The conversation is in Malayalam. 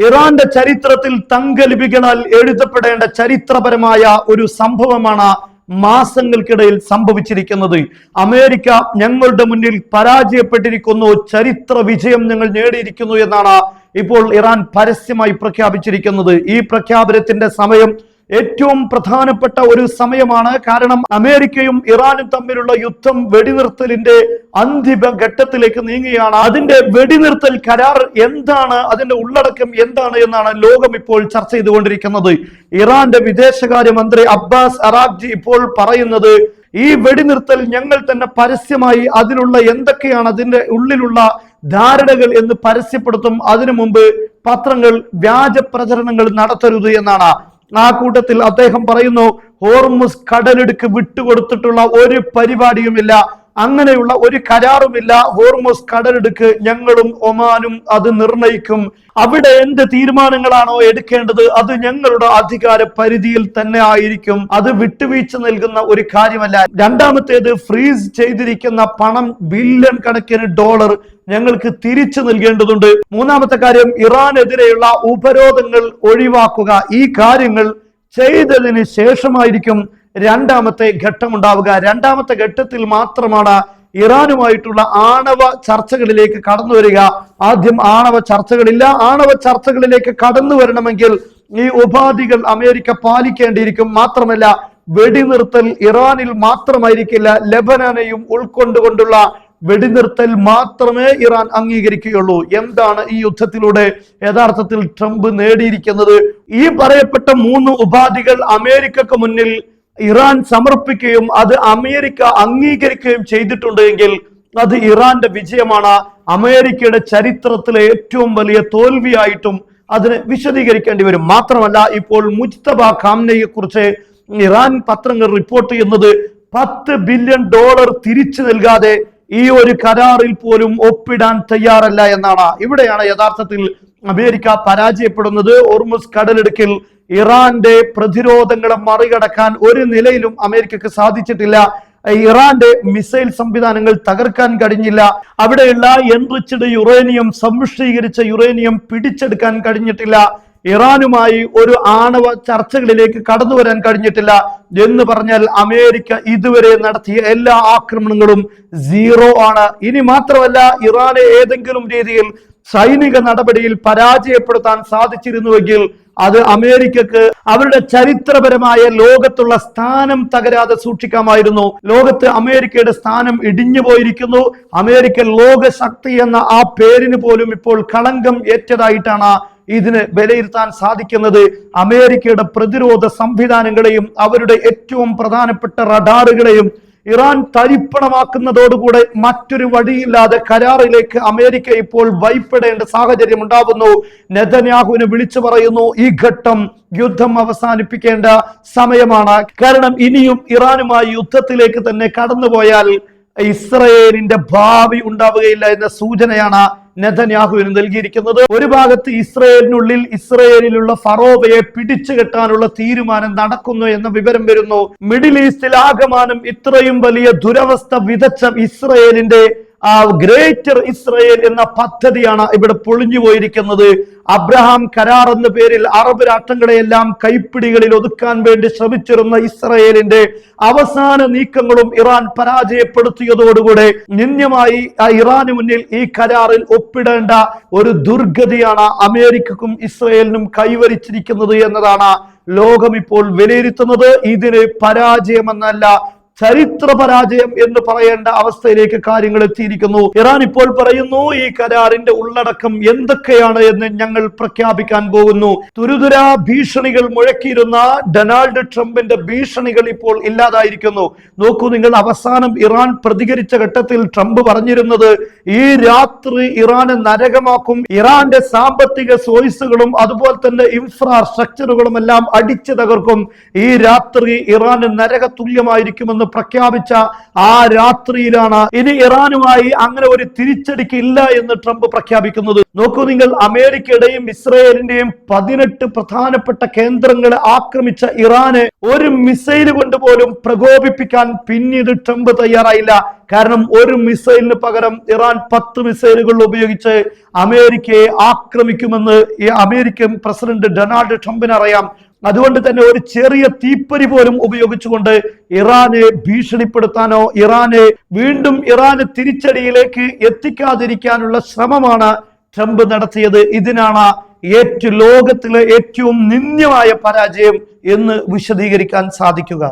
ഇറാന്റെ ചരിത്രത്തിൽ തങ്കലിപികളാൽ എഴുതപ്പെടേണ്ട ചരിത്രപരമായ ഒരു സംഭവമാണ് മാസങ്ങൾക്കിടയിൽ സംഭവിച്ചിരിക്കുന്നത്. അമേരിക്ക ഞങ്ങളുടെ മുന്നിൽ പരാജയപ്പെട്ടിരിക്കുന്നു, ചരിത്ര വിജയം ഞങ്ങൾ നേടിയിരിക്കുന്നു എന്നാണ് ഇപ്പോൾ ഇറാൻ പരസ്യമായി പ്രഖ്യാപിച്ചിരിക്കുന്നത്. ഈ പ്രഖ്യാപനത്തിന്റെ സമയം ഏറ്റവും പ്രധാനപ്പെട്ട ഒരു സമയമാണ്. കാരണം അമേരിക്കയും ഇറാനും തമ്മിലുള്ള യുദ്ധം വെടിനിർത്തലിന്റെ അന്തിമ ഘട്ടത്തിലേക്ക് നീങ്ങുകയാണ്. അതിന്റെ വെടിനിർത്തൽ കരാർ എന്താണ്, അതിന്റെ ഉള്ളടക്കം എന്താണ് എന്നാണ് ലോകം ഇപ്പോൾ ചർച്ച ചെയ്തുകൊണ്ടിരിക്കുന്നത്. ഇറാന്റെ വിദേശകാര്യമന്ത്രി അബ്ബാസ് അറാഖ്ചി ഇപ്പോൾ പറയുന്നത്, ഈ വെടിനിർത്തൽ ഞങ്ങൾ തന്നെ പരസ്യമായി അതിലുള്ള എന്തൊക്കെയാണ് അതിന്റെ ഉള്ളിലുള്ള ധാരണകൾ എന്ന് പരസ്യപ്പെടുത്തും. അതിനു മുമ്പ് പത്രങ്ങൾ വ്യാജ പ്രചരണങ്ങൾ നടത്തരുത് എന്നാണ്. ആ കൂട്ടത്തിൽ അദ്ദേഹം പറയുന്നു, ഹോർമുസ് കടലിടുക്ക് വിട്ടുകൊടുത്തിട്ടുള്ള ഒരു പരിപാടിയുമില്ല, അങ്ങനെയുള്ള ഒരു കരാറുമില്ല. ഹോർമുസ് കടലിടുക്ക് ഞങ്ങളും ഒമാനും അത് നിർണയിക്കും. അവിടെ എന്ത് തീരുമാനങ്ങളാണോ എടുക്കേണ്ടത് അത് ഞങ്ങളുടെ അധികാര പരിധിയിൽ തന്നെ ആയിരിക്കും. അത് വിട്ടുവീഴ്ച നൽകുന്ന ഒരു കാര്യമല്ല. രണ്ടാമത്തേത്, ഫ്രീസ് ചെയ്തിരിക്കുന്ന പണം ബില്യൺ കണക്കിന് ഡോളർ ഞങ്ങൾക്ക് തിരിച്ചു നൽകേണ്ടതുണ്ട്. മൂന്നാമത്തെ കാര്യം, ഇറാനെതിരെയുള്ള ഉപരോധങ്ങൾ ഒഴിവാക്കുക. ഈ കാര്യങ്ങൾ ചെയ്തതിന് ശേഷമായിരിക്കും രണ്ടാമത്തെ ഘട്ടം ഉണ്ടാവുക. രണ്ടാമത്തെ ഘട്ടത്തിൽ മാത്രമാണ് ഇറാനുമായിട്ടുള്ള ആണവ ചർച്ചകളിലേക്ക് കടന്നു വരിക. ആദ്യം ആണവ ചർച്ചകളില്ല. ആണവ ചർച്ചകളിലേക്ക് കടന്നു വരണമെങ്കിൽ ഈ ഉപാധികൾ അമേരിക്ക പാലിക്കേണ്ടിയിരിക്കും. മാത്രമല്ല, വെടിനിർത്തൽ ഇറാനിൽ മാത്രമായിരിക്കില്ല, ലെബനാനെയും ഉൾക്കൊണ്ടുകൊണ്ടുള്ള വെടിനിർത്തൽ മാത്രമേ ഇറാൻ അംഗീകരിക്കുകയുള്ളൂ. എന്താണ് ഈ യുദ്ധത്തിലൂടെ യഥാർത്ഥത്തിൽ ട്രംപ് നേടിയിരിക്കുന്നത്? ഈ പറയപ്പെട്ട 3 ഉപാധികൾ അമേരിക്കക്ക് മുന്നിൽ ഇറാൻ സമർപ്പിക്കുകയും അത് അമേരിക്ക അംഗീകരിക്കുകയും ചെയ്തിട്ടുണ്ട് എങ്കിൽ അത് ഇറാന്റെ വിജയമാണ്. അമേരിക്കയുടെ ചരിത്രത്തിലെ ഏറ്റവും വലിയ തോൽവിയായിട്ടും അതിനെ വിശദീകരിക്കേണ്ടി വരും. മാത്രമല്ല, ഇപ്പോൾ മുജ്തബ ഖാംനയെ കുറിച്ച് ഇറാൻ പത്രങ്ങൾ റിപ്പോർട്ട് ചെയ്യുന്നത്, $10 ബില്യൺ തിരിച്ചു നൽകാതെ ഈ ഒരു കരാറിൽ പോലും ഒപ്പിടാൻ തയ്യാറല്ല എന്നാണ്. ഇവിടെയാണ് യഥാർത്ഥത്തിൽ അമേരിക്ക പരാജയപ്പെടുന്നത്. ഹോർമുസ് കടലിടുക്കിൽ ഇറാന്റെ പ്രതിരോധങ്ങളെ മറികടക്കാൻ ഒരു നിലയിലും അമേരിക്കക്ക് സാധിച്ചിട്ടില്ല. ഇറാന്റെ മിസൈൽ സംവിധാനങ്ങൾ തകർക്കാൻ കഴിഞ്ഞില്ല. അവിടെയുള്ള എൻറിച്ച്ഡ് യുറേനിയം, സമ്മിശ്രീകരിച്ച യുറേനിയം പിടിച്ചെടുക്കാൻ കഴിഞ്ഞിട്ടില്ല. ഇറാനുമായി ഒരു ആണവ ചർച്ചകളിലേക്ക് കടന്നു വരാൻ കഴിഞ്ഞിട്ടില്ല. എന്ന് പറഞ്ഞാൽ അമേരിക്ക ഇതുവരെ നടത്തിയ എല്ലാ ആക്രമണങ്ങളും 0 ആണ്. ഇനി മാത്രമല്ല, ഇറാനെ ഏതെങ്കിലും രീതിയിൽ സൈനിക നടപടിയിൽ പരാജയപ്പെടുത്താൻ സാധിച്ചിരുന്നുവെങ്കിൽ അത് അമേരിക്കക്ക് അവരുടെ ചരിത്രപരമായ ലോകത്തുള്ള സ്ഥാനം തകരാതെ സൂക്ഷിക്കാമായിരുന്നു. ലോകത്ത് അമേരിക്കയുടെ സ്ഥാനം ഇടിഞ്ഞു പോയിരിക്കുന്നു. അമേരിക്കൻ ലോകശക്തി എന്ന ആ പേരിന് പോലും ഇപ്പോൾ കളങ്കം ഏറ്റതായിട്ടാണ് ഇതിന് വിലയിരുത്താൻ സാധിക്കുന്നത്. അമേരിക്കയുടെ പ്രതിരോധ സംവിധാനങ്ങളെയും അവരുടെ ഏറ്റവും പ്രധാനപ്പെട്ട റഡാറുകളെയും ഇറാൻ തരിപ്പണമാക്കുന്നതോടുകൂടെ മറ്റൊരു വഴിയില്ലാതെ കരാറിലേക്ക് അമേരിക്ക ഇപ്പോൾ ഭയപ്പെടേണ്ട സാഹചര്യം ഉണ്ടാകുന്നു. നെതന്യാഹുവിനെ വിളിച്ചു പറയുന്നു, ഈ ഘട്ടം യുദ്ധം അവസാനിപ്പിക്കേണ്ട സമയമാണ്. കാരണം ഇനിയും ഇറാനുമായി യുദ്ധത്തിലേക്ക് തന്നെ കടന്നുപോയാൽ ഇസ്രയേലിന്റെ ഭാവി ഉണ്ടാവുകയില്ല എന്ന സൂചനയാണ് നെതന്യാഹുവിന് നൽകിയിരിക്കുന്നത്. ഒരു ഭാഗത്ത് ഇസ്രയേലിനുള്ളിൽ ഇസ്രയേലിലുള്ള ഫറോവയെ പിടിച്ചു കെട്ടാനുള്ള തീരുമാനം നടക്കുന്നു എന്ന വിവരം വരുന്നു. മിഡിൽ ഈസ്റ്റിൽ ആകമാനം ഇത്രയും വലിയ ദുരവസ്ഥ വിതച്ച ഇസ്രയേലിന്റെ ഗ്രേറ്റർ ഇസ്രയേൽ എന്ന പദ്ധതിയാണ് ഇവിടെ പൊളിഞ്ഞു പോയിരിക്കുന്നത്. അബ്രഹാം കരാർ എന്ന പേരിൽ അറബ് രാഷ്ട്രങ്ങളെയെല്ലാം കൈപ്പിടികളിൽ ഒതുക്കാൻ വേണ്ടി ശ്രമിച്ചിരുന്ന ഇസ്രയേലിന്റെ അവസാന നീക്കങ്ങളും ഇറാൻ പരാജയപ്പെടുത്തിയതോടുകൂടെ നിന്യമായി ഇറാന് മുന്നിൽ ഈ കരാറിൽ ഒപ്പിടേണ്ട ഒരു ദുർഗതിയാണ് അമേരിക്കക്കും ഇസ്രയേലിനും കൈവരിച്ചിരിക്കുന്നത് എന്നതാണ് ലോകം ഇപ്പോൾ വിലയിരുത്തുന്നത്. ഇതിന് പരാജയമെന്നല്ല, ചരിത്ര പരാജയം എന്ന് പറയേണ്ട അവസ്ഥയിലേക്ക് കാര്യങ്ങൾ എത്തിയിരിക്കുന്നു. ഇറാൻ ഇപ്പോൾ പറയുന്നു, ഈ കരാറിന്റെ ഉള്ളടക്കം എന്തൊക്കെയാണ് എന്ന് ഞങ്ങൾ പ്രഖ്യാപിക്കാൻ പോകുന്നു. തുരുതുരാ ഭീഷണികൾ മുഴക്കിയിരുന്ന ഡൊണാൾഡ് ട്രംപിന്റെ ഭീഷണികൾ ഇപ്പോൾ ഇല്ലാതായിരിക്കുന്നു. നോക്കൂ നിങ്ങൾ, അവസാനം ഇറാൻ പ്രതികരിച്ച ഘട്ടത്തിൽ ട്രംപ് പറഞ്ഞിരുന്നത്, ഈ രാത്രി ഇറാനെ നരകമാക്കും, ഇറാന്റെ സാമ്പത്തിക സോഴ്സുകളും അതുപോലെ തന്നെ ഇൻഫ്രാസ്ട്രക്ചറുകളും എല്ലാം അടിച്ചു തകർക്കും, ഈ രാത്രി ഇറാന് നരക തുല്യമായിരിക്കുമെന്ന് പ്രഖ്യാപിച്ച ആ രാത്രിയിലാണ് ഇനി ഇറാനുമായി അങ്ങനെ ഒരു തിരിച്ചടിക്ക് ഇല്ല എന്ന് ട്രംപ് പ്രഖ്യാപിക്കുന്നത്. നോക്കൂ നിങ്ങൾ, അമേരിക്കയുടെയും ഇസ്രയേലിന്റെയും 18 പ്രധാനപ്പെട്ട കേന്ദ്രങ്ങളെ ആക്രമിച്ച ഇറാന് ഒരു മിസൈൽ കൊണ്ട് പോലും പ്രകോപിപ്പിക്കാൻ പിന്നീട് ട്രംപ് തയ്യാറായില്ല. കാരണം ഒരു മിസൈലിന് പകരം ഇറാൻ 10 മിസൈലുകൾ ഉപയോഗിച്ച് അമേരിക്കയെ ആക്രമിക്കുമെന്ന് ഈ അമേരിക്കൻ പ്രസിഡന്റ് ഡൊണാൾഡ് ട്രംപിന് അറിയാം. അതുകൊണ്ട് തന്നെ ഒരു ചെറിയ തീപ്പൊരി പോലും ഉപയോഗിച്ചുകൊണ്ട് ഇറാനെ ഭീഷണിപ്പെടുത്താനോ ഇറാന് തിരിച്ചടിയിലേക്ക് എത്തിക്കാതിരിക്കാനുള്ള ശ്രമമാണ് ട്രംപ് നടത്തിയത്. ഇതിനാണ് ലോകത്തിലെ ഏറ്റവും നിന്ദ്യമായ പരാജയം എന്ന് വിശദീകരിക്കാൻ സാധിക്കുക.